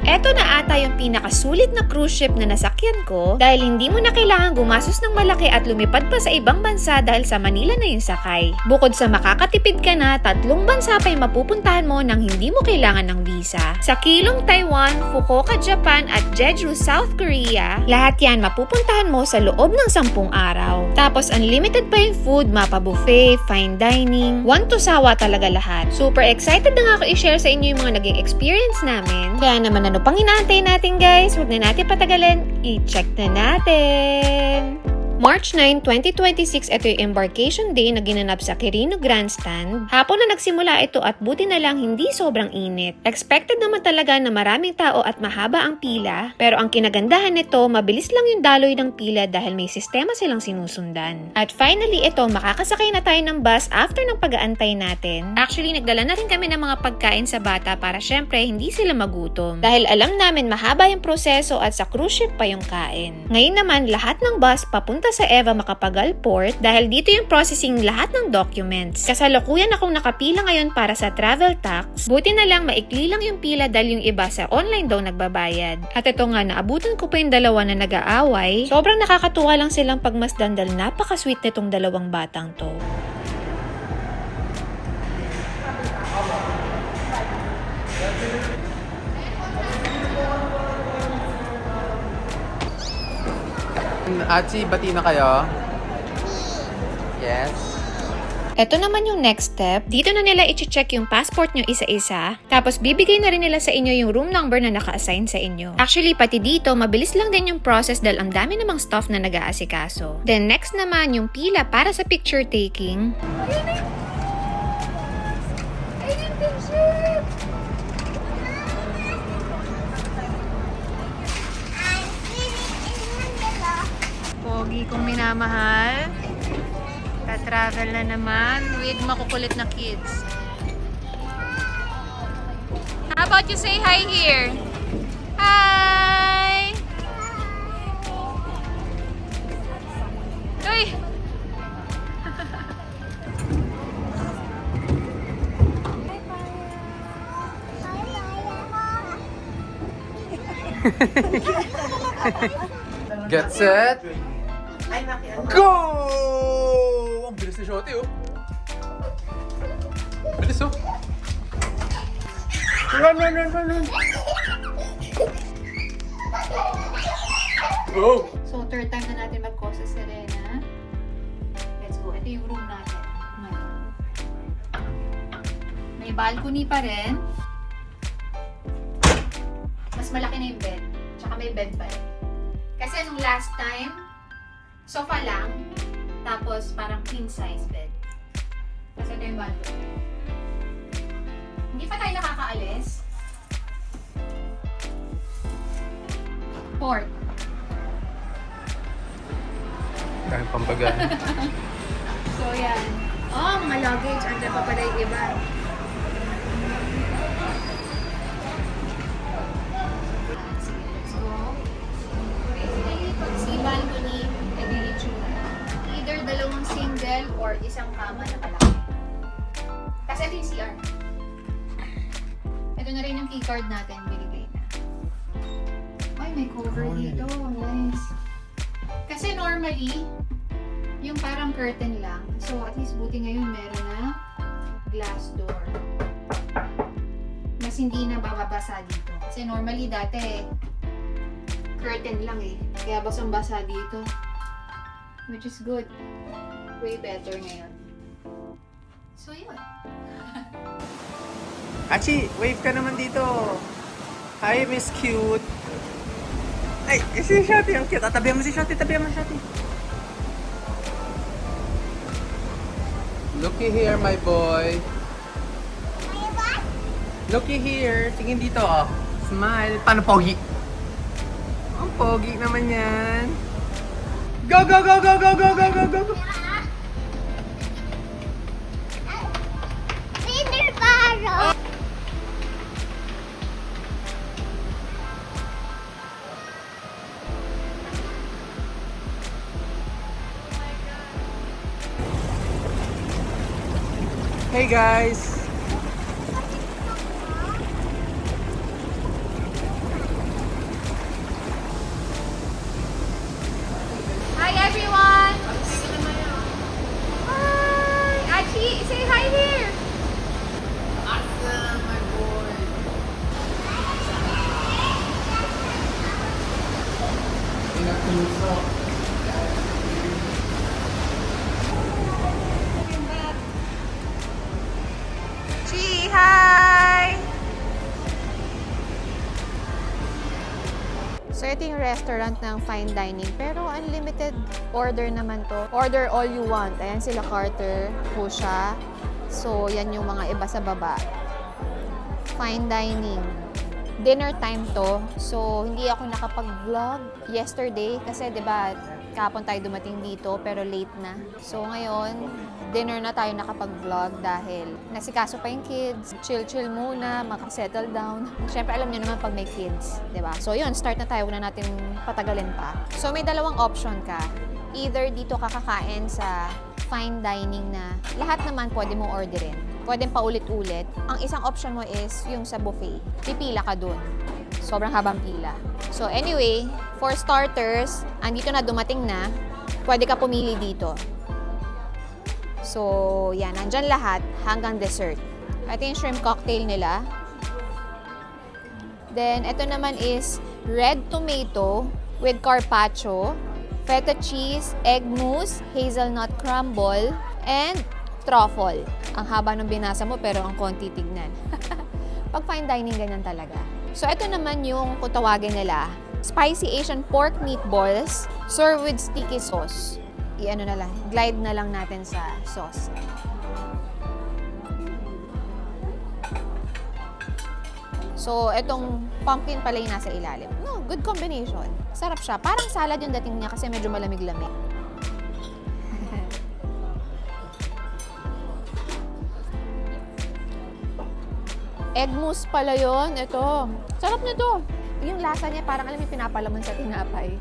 Eto na ata yung pinakasulit na cruise ship na nasakyan ko dahil hindi mo na kailangan gumastos ng malaki at lumipad pa sa ibang bansa dahil sa Manila na yung sakay. Bukod sa makakatipid ka na, 3 bansa pa yung mapupuntahan mo nang hindi mo kailangan ng visa. Sa Keelung, Taiwan, Fukuoka, Japan at Jeju, South Korea, lahat yan mapupuntahan mo sa loob ng 10 araw. Tapos unlimited pa yung food, mapa buffet, fine dining, one to sawa talaga lahat. Super excited na nga ako i-share sa inyo yung mga naging experience namin. Kaya naman ano pang inaantay natin guys, huwag na natin patagalin, i-check na natin! March 9, 2026, ito yung embarkation day na ginanap sa Quirino Grandstand. Hapon na nagsimula ito at buti na lang hindi sobrang init. Expected naman talaga na maraming tao at mahaba ang pila, pero ang kinagandahan nito, mabilis lang yung daloy ng pila dahil may sistema silang sinusundan. At finally, ito, makakasakay na tayo ng bus after ng pag-aantay natin. Actually, nagdala na rin kami ng mga pagkain sa bata para syempre hindi sila magutom. Dahil alam namin mahaba yung proseso at sa cruise ship pa yung kain. Ngayon naman, lahat ng bus papunta sa Eva Macapagal Port dahil dito yung processing lahat ng documents. Kasalukuyan akong nakapila ngayon para sa travel tax. Buti na lang maikli lang yung pila dahil yung iba sa online daw nagbabayad. At ito nga, naabutan ko pa yung dalawa na nag-aaway. Sobrang nakakatuwa lang silang pagmasdan dahil napaka-sweet nitong dalawang batang to. Achi, bati na kayo? Yes. Ito naman yung next step. Dito na nila i-check yung passport nyo isa-isa. Tapos bibigay na rin nila sa inyo yung room number na naka-assign sa inyo. Actually, pati dito, mabilis lang din yung process dahil ang dami namang staff na nag-aasikaso. Then next naman yung pila para sa picture taking. Pogi kong minamahal. Ka-travel na naman with makukulit na kids. How about you say hi here? Hi! Uy! Get set! Go! Ang bilis ni Shotty, oh. Bilis, oh. Run! Go! So, third time na natin mag-Costa Serena. Let's go. Ito yung room natin. May balcony pa rin. Mas malaki na yung bed. Tsaka may bed pa rin. Kasi nung last time, sofa lang. Tapos parang queen size bed. Kasi ito yung balcony. Hindi pa tayo nakakaalis. Port. Dahil pampagaan. So, yan. Oh, mga luggage. Andiyan pa pala yung iba. Sige, let's go. Basically, pag si balcony, pwede yung itsura. Either dalawang single or isang kama na kalaki. Kasi ito yung CR. Ito na rin yung keycard natin. Binigay na. Ay, may cover dito. Nice. Kasi normally, yung parang curtain lang. So, at least buti ngayon meron na glass door. Mas hindi na bababasa dito. Kasi normally dati, curtain lang eh. Kaya basang-basa dito. Which is good. Way better ngayon. So, yun. Achi, wave ka naman dito. Hi, Miss Cute. Ay, si Shotty, ang cute. Tabihan mo si Shotty, Looky here, my boy. Looky here. Tingin dito, oh. Smile. Paano pogi? Ang pogi naman yan. Go! Hey guys! Chi, hi! So, ito yung restaurant ng fine dining. Pero unlimited order naman to. Order all you want. Ayan sila Carter, Pusha. So, yan yung mga iba sa baba. Fine dining. Dinner time to. So, hindi ako nakapag-vlog yesterday. Kasi, di ba, kahapon tayo dumating dito, pero late na. So, ngayon, dinner na tayo nakapag-vlog dahil nasikaso pa yung kids. Chill-chill muna, makasettle down. Siyempre, alam niyo naman pag may kids, di ba? So, yun, start na tayo. Huwag na natin patagalin pa. So, may dalawang option ka. Either dito ka kakain sa fine dining na lahat naman pwede mong orderin. Pwedeng paulit-ulit. Ang isang option mo is yung sa buffet. Pipila ka dun. Sobrang habang pila. So anyway, for starters, andito na, dumating na. Pwede ka pumili dito. So, yan. Nandyan lahat hanggang dessert. Ito yung shrimp cocktail nila. Then, ito naman is red tomato with carpaccio, feta cheese, egg mousse, hazelnut crumble, and truffle. Ang haba ng binasa mo pero ang konti tignan. Pag fine dining, ganyan talaga. So, ito naman yung kung tawagin nila, spicy Asian pork meatballs served with sticky sauce. I-ano na lang, glide na lang natin sa sauce. So, itong pumpkin pala yung nasa ilalim. No, good combination. Sarap siya. Parang salad yung dating niya kasi medyo malamig-lamig. Egg mousse pala yun. Ito. Sarap nito. Yung lasa niya parang alam yung pinapalaman sa tinapay.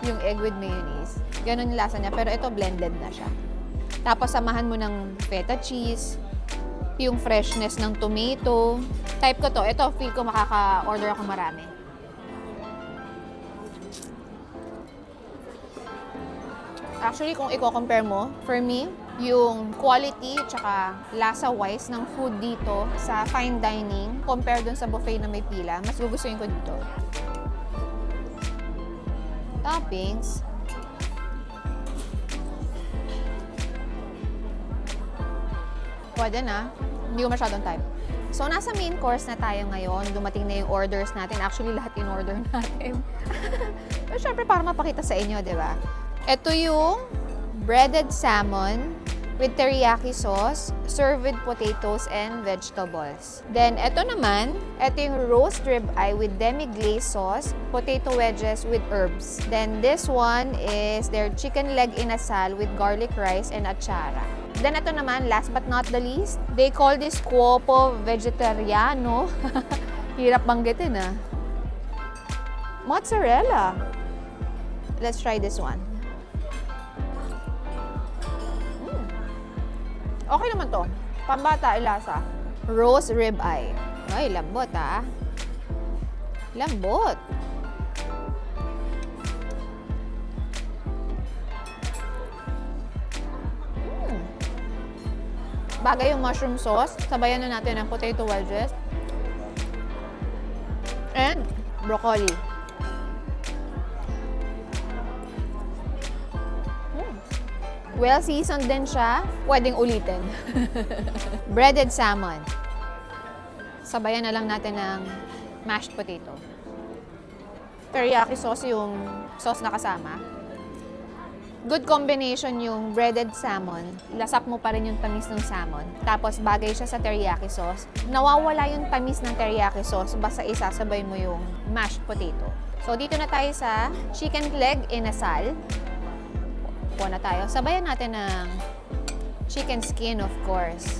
Yung egg with mayonnaise. Ganon yung lasa niya. Pero ito blended na siya. Tapos samahan mo ng feta cheese. Yung freshness ng tomato. Type ko to. Ito, feel ko makaka-order ako marami. Actually, kung i-compare mo, for me, yung quality tsaka lasa-wise ng food dito sa fine dining, compare dun sa buffet na may pila, mas gugustuhin ko dito. Toppings. Pwede na. Hindi ko masyadong type. So, nasa main course na tayo ngayon. Dumating na yung orders natin. Actually, lahat in order natin. Pero syempre, para mapakita sa inyo, di ba? Ito yung breaded salmon with teriyaki sauce, served with potatoes and vegetables. Then, ito naman, ito yung roast ribeye with demi-glaze sauce, potato wedges with herbs. Then, this one is their chicken leg inasal with garlic rice and achara. Then, ito naman, last but not the least, they call this Cuopo Vegetariano. Hirap banggitin, ah. Mozzarella. Let's try this one. Okay naman to. Pambata, ilasa. Roast ribeye. Ay, lambot ah. Lambot. Bagay yung mushroom sauce. Sabayan na natin ng potato wedges. And broccoli. Well seasoned din siya. Pwedeng ulitin. Breaded salmon. Sabayan na lang natin ng mashed potato. Teriyaki sauce yung sauce na kasama. Good combination yung breaded salmon. Lasap mo pa rin yung tamis ng salmon. Tapos bagay siya sa teriyaki sauce. Nawawala yung tamis ng teriyaki sauce basta isasabay mo yung mashed potato. So dito na tayo sa chicken leg inasal. Na tayo. Sabayan natin ng chicken skin, of course.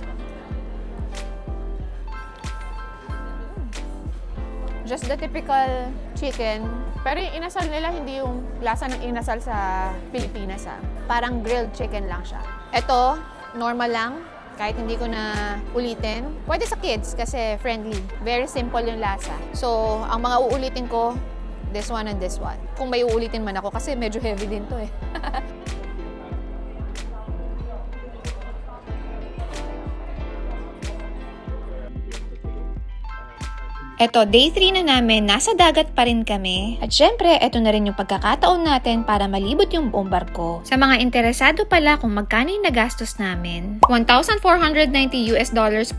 Just the typical chicken. Pero yung inasal nila, hindi yung lasa ng inasal sa Pilipinas. Parang grilled chicken lang siya. Ito, normal lang. Kahit hindi ko na ulitin. Pwede sa kids kasi friendly. Very simple yung lasa. So, ang mga uulitin ko, this one and this one. Kung may uulitin man ako kasi medyo heavy din to eh. Eto, day 3 na namin, nasa dagat pa rin kami. At syempre, eto na rin yung pagkakataon natin para malibot yung buong barko. Sa mga interesado pala kung magkano yung nagastos namin, $1,490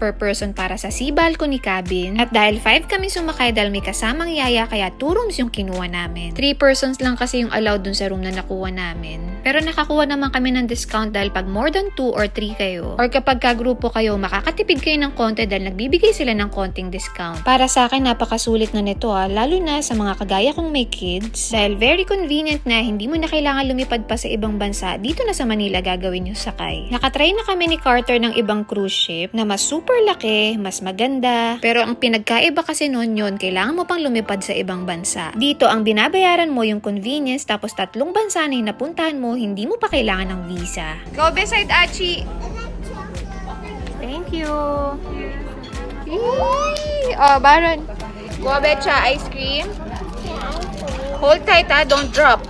per person para sa sea balcony cabin. At dahil 5 kami sumakay dahil may kasamang yaya, kaya 2 rooms yung kinuha namin. 3 persons lang kasi yung allowed dun sa room na nakuha namin. Pero nakakuha naman kami ng discount dahil pag more than 2 or 3 kayo, or kapag kagrupo kayo, makakatipid kayo ng konti dahil nagbibigay sila ng konting discount. Para sa akin, napakasulit na nito lalo na sa mga kagaya kong may kids. Dahil very convenient na hindi mo na kailangan lumipad pa sa ibang bansa, dito na sa Manila gagawin yung sakay. Nakatry na kami ni Carter ng ibang cruise ship na mas super laki, mas maganda. Pero ang pinagkaiba kasi noon yun, kailangan mo pang lumipad sa ibang bansa. Dito, ang binabayaran mo yung convenience tapos 3 bansa na yung napuntahan mo, hindi mo pa kailangan ng visa. Go beside Achi! Thank you! Yay! Oh, Baron. Go, Betcha. Ice cream. Hold tight, don't drop.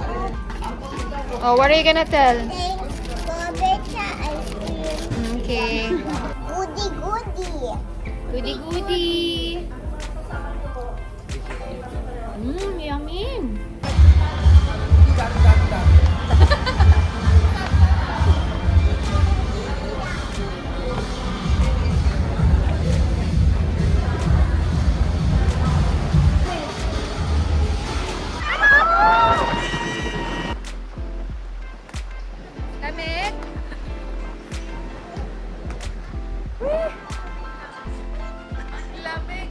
Oh, what are you gonna tell? Gobecha ice cream. Okay. Goody goody. Goody goody. Yummy. Lamig. Lamig.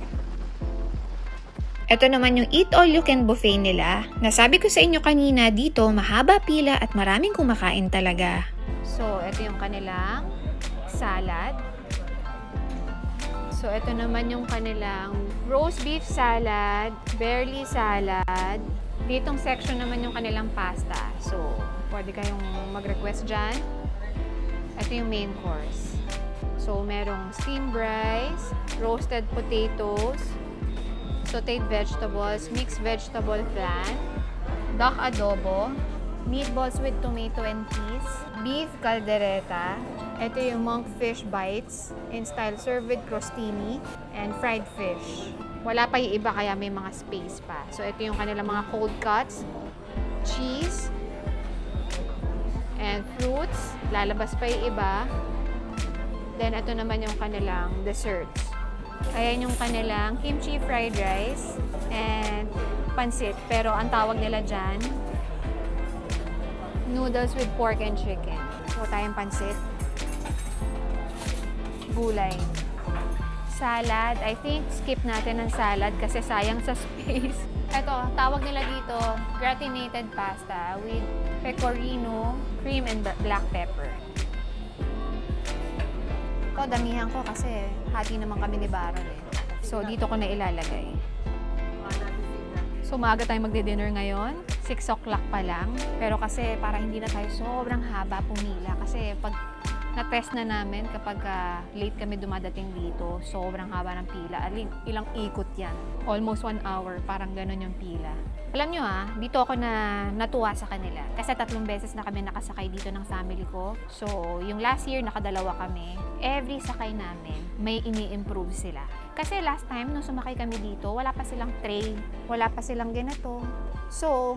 Ito naman yung eat all you can buffet nila. Nasabi ko sa inyo kanina, dito mahaba pila at maraming kumakain talaga. So, ito yung kanilang salad. So, ito naman yung kanilang roast beef salad, berli salad. Ditong section naman yung kanilang pasta. So, pwede kayong mag-request dyan. Ito yung main course. So, merong steamed rice, roasted potatoes, sauteed vegetables, mixed vegetable flan, duck adobo, meatballs with tomato and peas, beef caldereta. Ito yung monkfish bites in style served with crostini and fried fish. Wala pa yung iba kaya may mga space pa. So ito yung kanilang mga cold cuts, cheese, and fruits. Lalabas pa yung iba. Then ito naman yung kanilang desserts. Ayan yung kanilang kimchi fried rice and pansit. Pero ang tawag nila dyan, noodles with pork and chicken. So tayong pansit. Gulay. Salad. I think skip natin ang salad kasi sayang sa space. Ito, tawag nila dito, gratinated pasta with pecorino, cream, and black pepper. Ito, damihan ko kasi hati naman kami ni Baron eh. So, dito ko na ilalagay. So, maaga tayo magdi-dinner ngayon. 6 o'clock pa lang. Pero kasi para hindi na tayo sobrang haba pumila. Kasi pag na-test na namin kapag late kami dumadating dito, sobrang haba ng pila. Ilang ikot yan. Almost 1 hour, parang ganun yung pila. Alam nyo dito ako natuwa sa kanila. Kasi 3 beses na kami nakasakay dito ng family ko. So, yung last year, nakadalawa kami. Every sakay namin, may ini-improve sila. Kasi last time, nung sumakay kami dito, wala pa silang tray, wala pa silang ganito. So,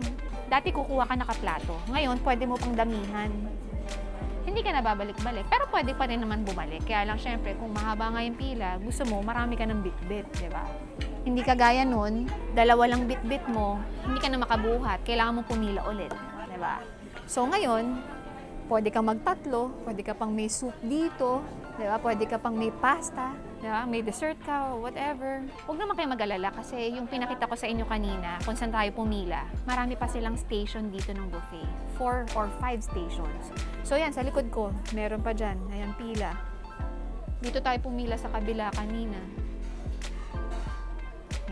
dati kukuha ka nakaplato. Ngayon, pwede mo pang damihan. Hindi ka na babalik-balik, pero pwede pa rin naman bumalik. Kaya lang, syempre, kung mahaba nga yung pila, gusto mo, marami ka ng bit-bit, di ba? Hindi ka gaya nun, 2 lang bit-bit mo, hindi ka na makabuhat, kailangan mo pumila ulit, di ba? So ngayon, pwede kang magtatlo, pwede ka pang may soup dito, di ba? Pwede ka pang may pasta, di ba? May dessert ka, whatever. Huwag naman kayo mag-alala kasi yung pinakita ko sa inyo kanina, kung saan tayo pumila, marami pa silang station dito ng buffet. 4 or 5 stations. So yan, sa likod ko, meron pa dyan. Ayan, pila. Dito tayo pumila sa kabila kanina.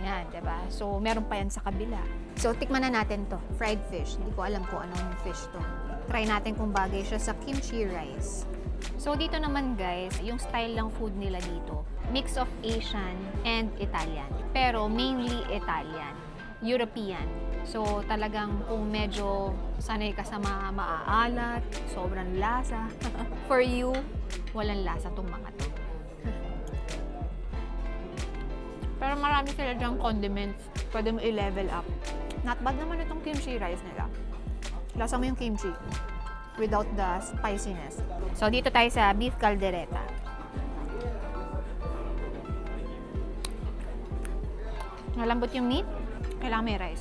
Yan, diba? So, meron pa yan sa kabila. So, tikman na natin to. Fried fish. Hindi ko alam kung anong fish to. Try natin kung bagay siya sa kimchi rice. So, dito naman guys, yung style ng food nila dito, mix of Asian and Italian. Pero mainly Italian. European. So, talagang kung medyo sanay ka sa mga maaalat, sobrang lasa. For you, walang lasa tong mga to. Pero marami sila dyang condiments. Pwede mo i-level up. Not bad naman itong kimchi rice nila. Lasa mo yung kimchi without the spiciness. So, dito tayo sa beef caldereta. Malambot yung meat. Kailangan may rice.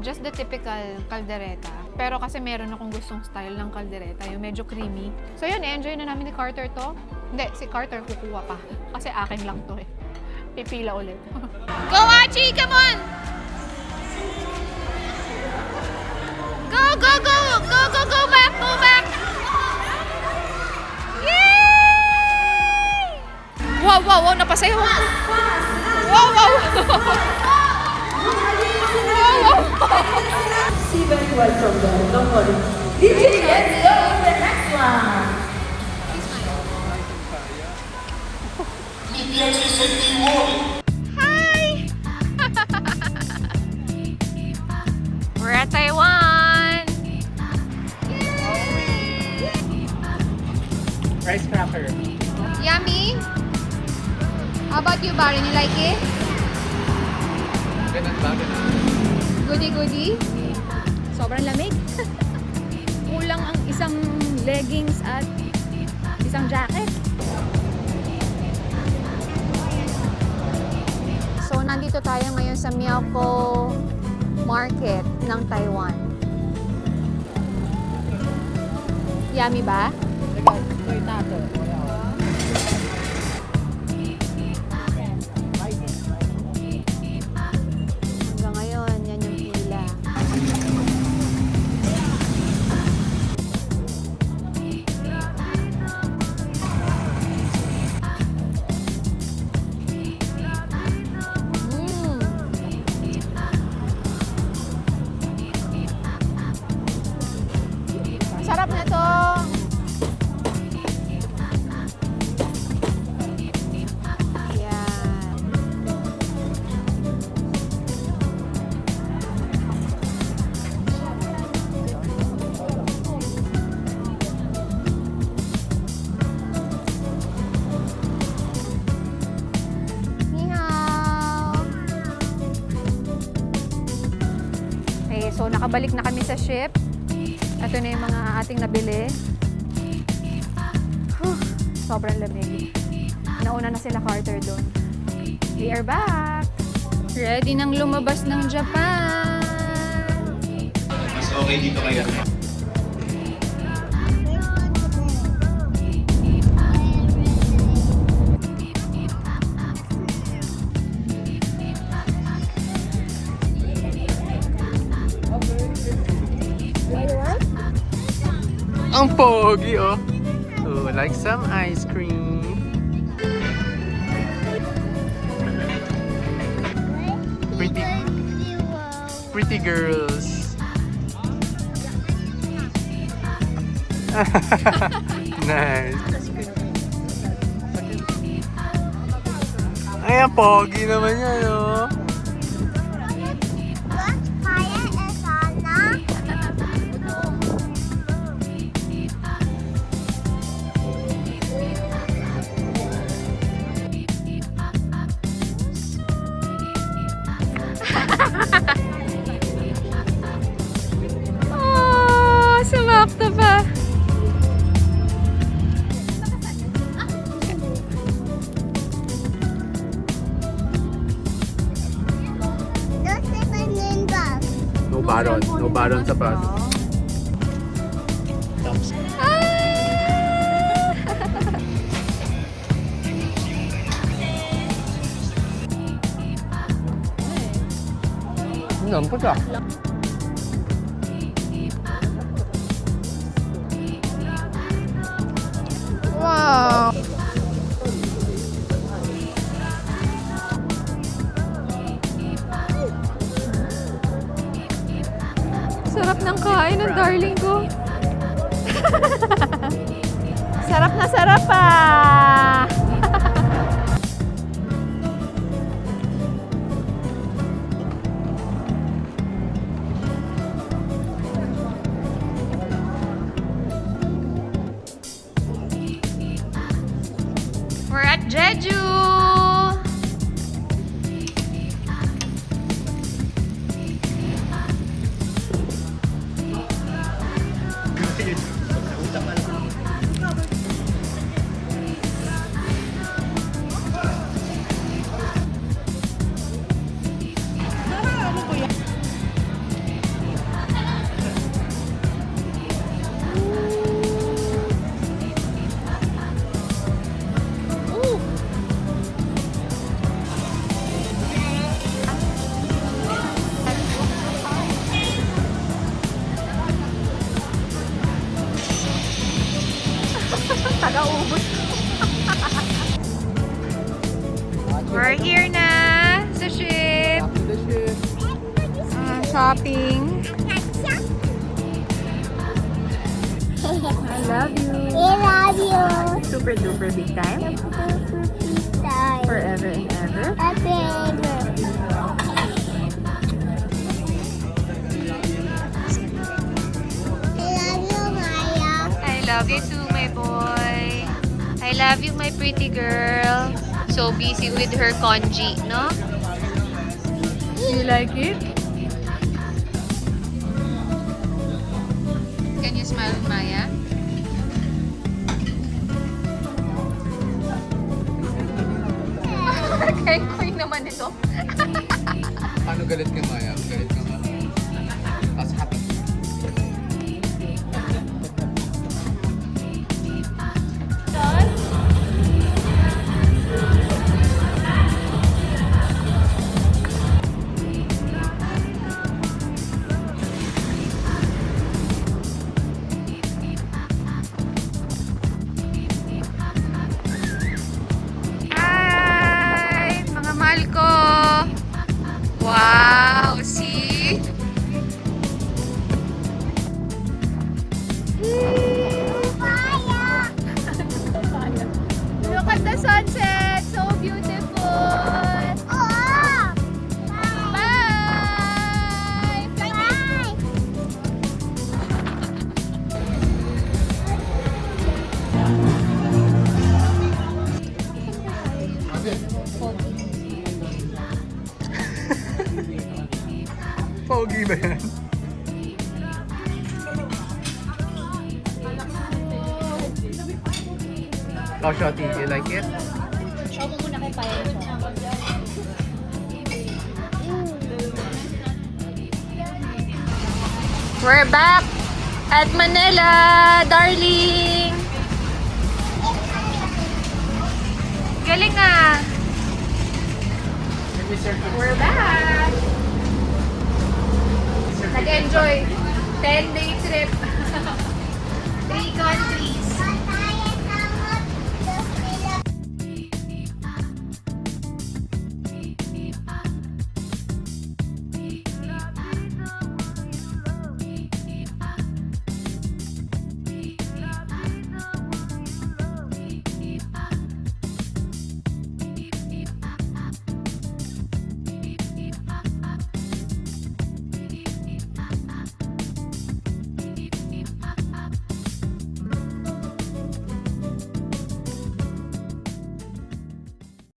Just the typical caldereta. Pero kasi meron akong gustong style ng caldereta, yung medyo creamy. So yun, enjoy na namin ni Carter to. Hindi, si Carter kukuha pa. Kasi akin lang to eh. Pipila ulit. Go, Archie! Come on! Go, go, go! Go, go, go back! Go back! Yay! Wow, wow, wow! Napasayo! Wow, wow! See very well from there, don't worry. DJ, let's go with the next one. Hi! We're at Taiwan! Rice cracker. Yummy? How about you, Baron? You like it? Ganun ba? Ganun. Goody-goody? Sobrang lamig. Kulang ang isang leggings at isang jacket. So, nandito tayo ngayon sa Miaoko Market ng Taiwan. Yummy ba? Hanggang ngayon, yan yung pila. Sarap na to! Yan. Ni hao. Okay, so nakabalik na kami sa ship. Ito na yung mga ating nabili. Sobrang lamig. Nauna na sila Carter doon. We are back! Ready nang lumabas ng Japan! Mas okay dito kaya. Ang pogi, oh. Oh, like some ice cream. Pretty, pretty girls. Nice. Ay, ang pogi naman yan, oh. Kaya sana. Oh, sumakto pa! Don't say my name back. No baron. No baron sa bus. Nampak tak? Wow! Sarap ng kain ng darling ko. Sarap na sarap ah! We're here na sa ship. Back to the ship. Shopping. I love you. I love you. Super duper big time. Forever and ever. I love you too, my boy. I love you, my pretty girl. So busy with her congee, no? You like it? Can you smile, Maya? Kaya queen naman ito. Paano galit ka, Maya? Galit ka nga. Tapos happy. Hi! Mga mahal ko! Wow! See? Look at the sunset! So beautiful! Bye! Pogi ba yan? Oh, Shotty, you like it? Show mo muna kay Paya. We're back at Manila, darling! Galing ah! We're back! Nag-enjoy. 10-day trip. 3 countries.